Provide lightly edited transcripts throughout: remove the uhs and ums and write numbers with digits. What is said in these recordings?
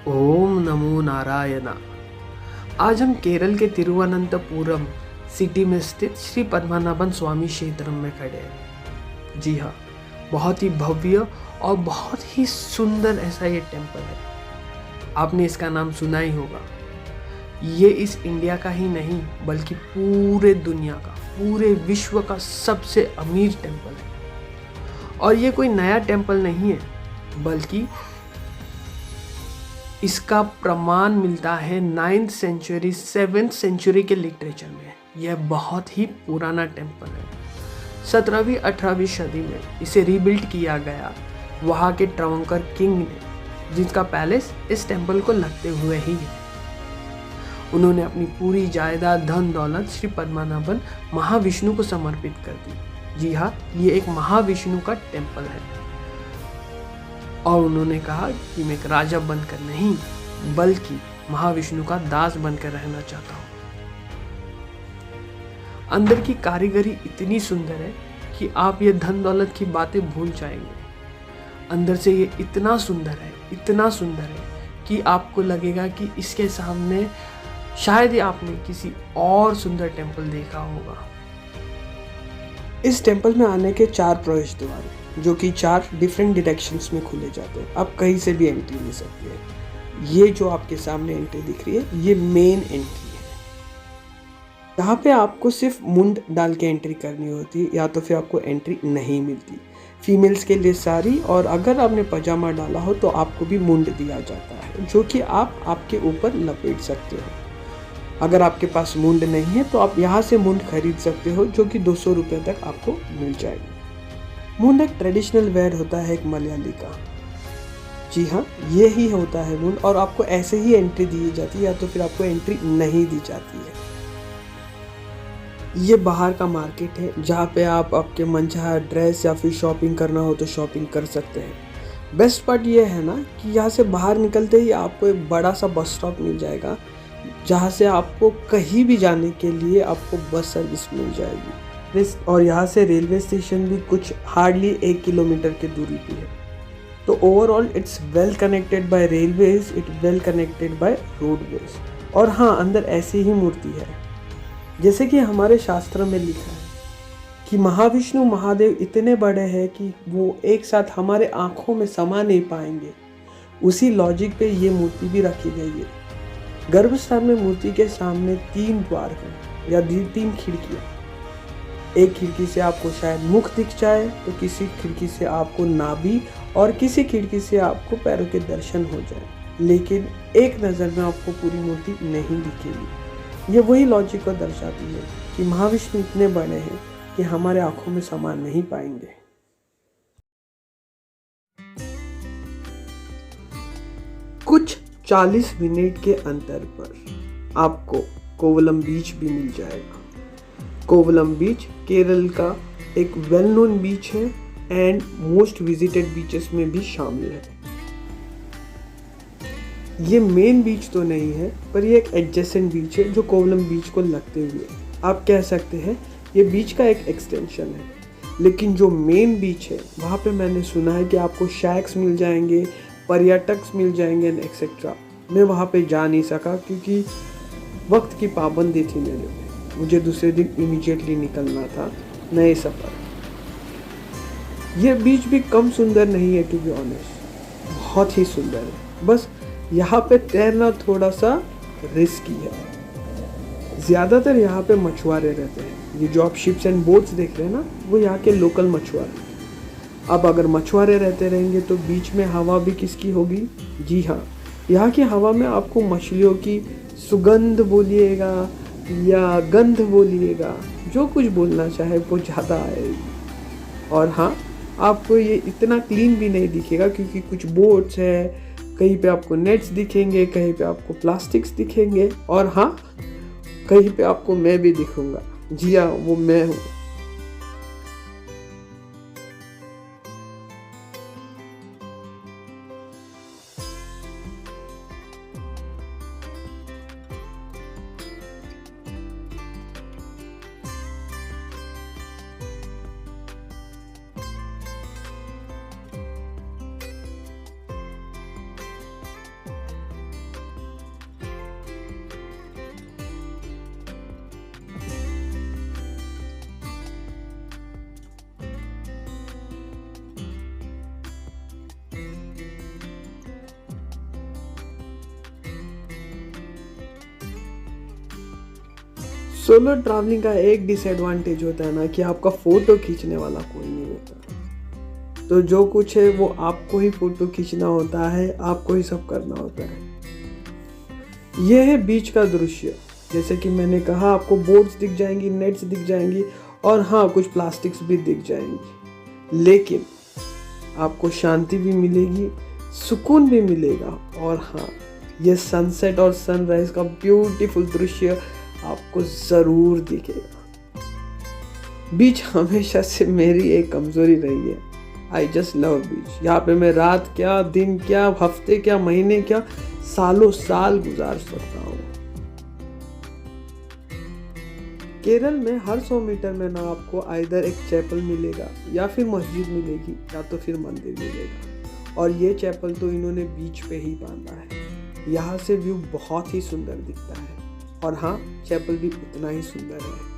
ओम नमो नारायण। आज हम केरल के तिरुवनंतपुरम सिटी में स्थित श्री पद्मनाभन स्वामी क्षेत्र में खड़े हैं। जी हाँ, बहुत ही भव्य और बहुत ही सुंदर ऐसा ये टेम्पल है। आपने इसका नाम सुना ही होगा। ये इस इंडिया का ही नहीं बल्कि पूरे दुनिया का, पूरे विश्व का सबसे अमीर टेम्पल है। और ये कोई नया टेम्पल नहीं है, बल्कि इसका प्रमाण मिलता है 9th सेंचुरी 7th सेंचुरी के लिटरेचर में। यह बहुत ही पुराना टेम्पल है। 17वीं 18वीं सदी में इसे रीबिल्ड किया गया वहाँ के ट्रवंकर किंग ने, जिसका पैलेस इस टेम्पल को लगते हुए ही है। उन्होंने अपनी पूरी जायदाद धन दौलत श्री पद्मनाभन महाविष्णु को समर्पित कर दी। जी हाँ, ये एक महाविष्णु का टेम्पल है। और उन्होंने कहा कि मैं एक राजा बनकर नहीं बल्कि महाविष्णु का दास बनकर रहना चाहता हूँ। अंदर की कारीगरी इतनी सुंदर है कि आप ये धन दौलत की बातें भूल जाएंगे। अंदर से ये इतना सुंदर है कि आपको लगेगा कि इसके सामने शायद ही आपने किसी और सुंदर टेम्पल देखा होगा। इस टेम्पल में आने के 4 प्रवेश द्वार हैं, जो कि 4 डिफरेंट डायरेक्शंस में खुले जाते हैं। आप कहीं से भी एंट्री ले सकते हैं। ये जो आपके सामने एंट्री दिख रही है, ये मेन एंट्री है। यहाँ पे आपको सिर्फ मुंड डाल के एंट्री करनी होती है, या तो फिर आपको एंट्री नहीं मिलती। फीमेल्स के लिए साड़ी, और अगर आपने पजामा डाला हो तो आपको भी मुंड दिया जाता है, जो कि आप आपके ऊपर लपेट सकते हो। अगर आपके पास मुंड नहीं है तो आप यहाँ से मुंड खरीद सकते हो, जो कि 200 रुपये तक आपको मिल जाएगी। मुंड एक ट्रेडिशनल वेयर होता है एक मलयाली का। जी हाँ, ये ही होता है मुंड, और आपको ऐसे ही एंट्री दी जाती है, या तो फिर आपको एंट्री नहीं दी जाती है। ये बाहर का मार्केट है, जहाँ पे आप आपके मनचाहा ड्रेस या फिर शॉपिंग करना हो तो शॉपिंग कर सकते हैं। बेस्ट पार्ट ये है ना कि यहाँ से बाहर निकलते ही आपको एक बड़ा सा बस स्टॉप मिल जाएगा, जहाँ से आपको कहीं भी जाने के लिए आपको बस सर्विस मिल जाएगी। और यहाँ से रेलवे स्टेशन भी कुछ हार्डली 1 किलोमीटर की दूरी पे है। तो overall it's well connected by railways, it well connected by roadways. और हाँ, अंदर ऐसी ही मूर्ति है जैसे कि हमारे शास्त्र में लिखा है कि महाविष्णु महादेव इतने बड़े हैं कि वो एक साथ हमारे आँखों में समा नहीं पाएंगे। उसी लॉजिक पे ये मूर्ति भी रखी गई है। गर्भस्थान में मूर्ति के सामने 3 द्वार हैं या 3 खिड़कियाँ। एक खिड़की से आपको शायद मुख दिख जाए, तो किसी खिड़की से आपको नाभि, और किसी खिड़की से आपको पैरों के दर्शन हो जाए, लेकिन एक नज़र में आपको पूरी मूर्ति नहीं दिखेगी। ये वही लॉजिक को दर्शाती है कि महाविष्णु इतने बड़े हैं कि हमारे आंखों में समा नहीं पाएंगे। कुछ 40 मिनट के अंतर पर आपको कोवलम बीच भी मिल जाएगा। कोवलम बीच केरल का एक वेल नोन बीच है एंड मोस्ट विजिटेड बीचेस में भी शामिल है। ये मेन बीच तो नहीं है, पर ये एक एडजेसेंट बीच है जो कोवलम बीच को लगते हुए, आप कह सकते हैं ये बीच का एक एक्सटेंशन है। लेकिन जो मेन बीच है वहाँ पे मैंने सुना है कि आपको शैक्स मिल जाएंगे, पर्यटक मिल जाएंगे एंड एक्सेट्रा। मैं वहाँ पे जा नहीं सका क्योंकि वक्त की पाबंदी थी मेरे पे। मुझे दूसरे दिन इमीडिएटली निकलना था नए सफ़र। ये बीच भी कम सुंदर नहीं है, टू बी ऑनेस्ट, बहुत ही सुंदर है। बस यहाँ पे तैरना थोड़ा सा रिस्की है। ज़्यादातर यहाँ पे मछुआरे रहते हैं। ये जो आप शिप्स एंड बोट्स देख रहे हैं ना, वो यहाँ के लोकल मछुआरे। अब अगर मछुआरे रहते रहेंगे तो बीच में हवा भी किसकी होगी? जी हाँ, यहाँ की हवा में आपको मछलियों की सुगंध बोलिएगा या गंध बोलिएगा, जो कुछ बोलना चाहे वो ज़्यादा आएगी। और हाँ, आपको ये इतना क्लीन भी नहीं दिखेगा क्योंकि कुछ बोट्स है, कहीं पे आपको नेट्स दिखेंगे, कहीं पे आपको प्लास्टिक्स दिखेंगे, और हाँ, कहीं पे आपको मैं भी दिखूंगा। जी हाँ, वो मैं हूँ। सोलो ट्रैवलिंग का एक डिसएडवांटेज होता है ना कि आपका फ़ोटो खींचने वाला कोई नहीं होता। तो जो कुछ है वो आपको ही फ़ोटो खींचना होता है, आपको ही सब करना होता है। यह है बीच का दृश्य। जैसे कि मैंने कहा, आपको बोट्स दिख जाएंगी, नेट्स दिख जाएंगी और हाँ, कुछ प्लास्टिक्स भी दिख जाएंगी, लेकिन आपको शांति भी मिलेगी, सुकून भी मिलेगा और हाँ, ये सनसेट और सनराइज का ब्यूटीफुल दृश्य आपको ज़रूर दिखेगा। बीच हमेशा से मेरी एक कमज़ोरी रही है। आई जस्ट लव बीच। यहाँ पे मैं रात क्या, दिन क्या, हफ्ते क्या, महीने क्या, सालों साल गुजार सकता हूँ। केरल में हर 100 मीटर में ना आपको आइदर एक चैपल मिलेगा या फिर मस्जिद मिलेगी या तो फिर मंदिर मिलेगा, और ये चैपल तो इन्होंने बीच पे ही बांधा है। यहाँ से व्यू बहुत ही सुंदर दिखता है और हाँ, चैपल भी उतना ही सुंदर है।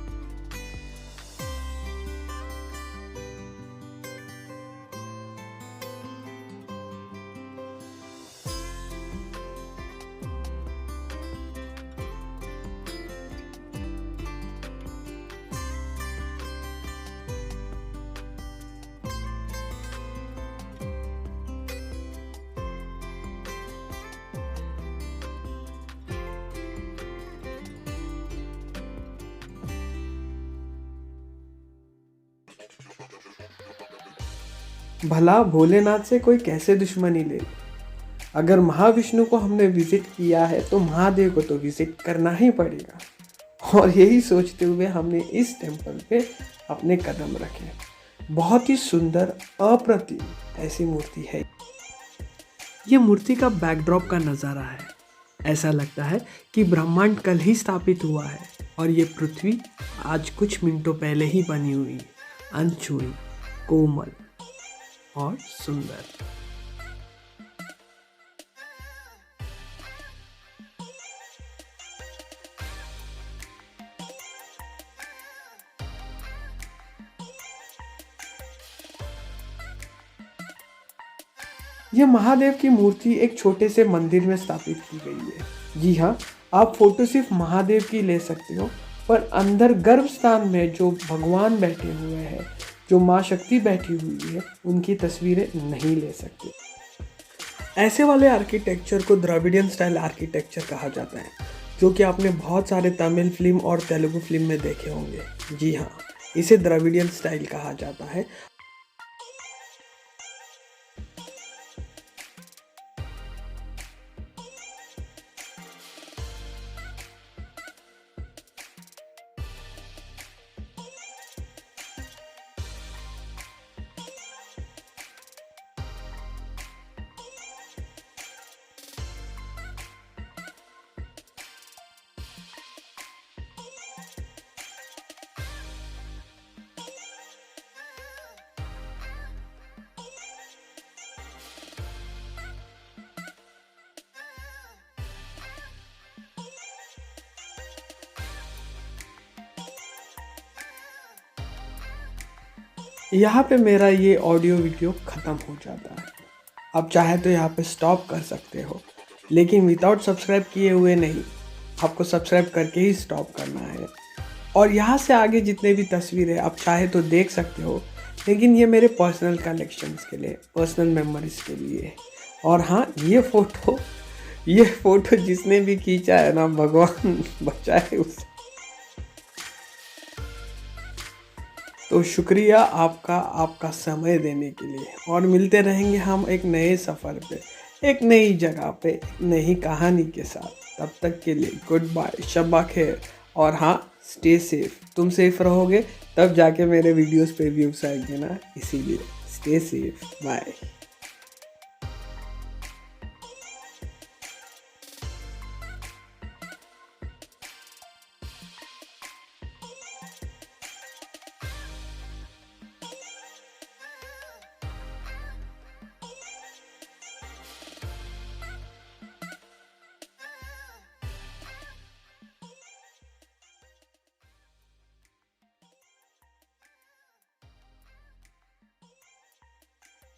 भला भोलेनाथ से कोई कैसे दुश्मनी ले? अगर महाविष्णु को हमने विजिट किया है तो महादेव को तो विजिट करना ही पड़ेगा। और यही सोचते हुए हमने इस टेम्पल पे अपने कदम रखे। बहुत ही सुंदर, अप्रतिम ऐसी मूर्ति है। ये मूर्ति का बैकड्रॉप का नज़ारा है। ऐसा लगता है कि ब्रह्मांड कल ही स्थापित हुआ है और ये पृथ्वी आज कुछ मिनटों पहले ही बनी हुई, अनछुई, कोमल और सुंदर। यह महादेव की मूर्ति एक छोटे से मंदिर में स्थापित की गई है। जी हाँ, आप फोटो सिर्फ महादेव की ले सकते हो, पर अंदर गर्भ स्थान में जो भगवान बैठे हुए हैं, जो माँ शक्ति बैठी हुई है, उनकी तस्वीरें नहीं ले सकते। ऐसे वाले आर्किटेक्चर को द्रविडियन स्टाइल आर्किटेक्चर कहा जाता है, जो कि आपने बहुत सारे तमिल फिल्म और तेलुगु फिल्म में देखे होंगे। जी हाँ, इसे द्रविडियन स्टाइल कहा जाता है। यहाँ पे मेरा ये ऑडियो वीडियो ख़त्म हो जाता है। आप चाहे तो यहाँ पे स्टॉप कर सकते हो, लेकिन विदाउट सब्सक्राइब किए हुए नहीं, आपको सब्सक्राइब करके ही स्टॉप करना है। और यहाँ से आगे जितने भी तस्वीरें आप चाहे तो देख सकते हो, लेकिन ये मेरे पर्सनल कलेक्शंस के लिए, पर्सनल मेमोरीज के लिए। और हाँ, ये फ़ोटो जिसने भी खींचा है ना, भगवान बचाए उसे। तो शुक्रिया आपका समय देने के लिए, और मिलते रहेंगे हम एक नए सफ़र पे, एक नई जगह पे, एक नई कहानी के साथ। तब तक के लिए गुड बाय, शब्बा खैर, और हाँ, स्टे सेफ। तुम सेफ रहोगे तब जाके मेरे वीडियोस पे व्यूज़ आएंगे ना, इसीलिए स्टे सेफ, बाय।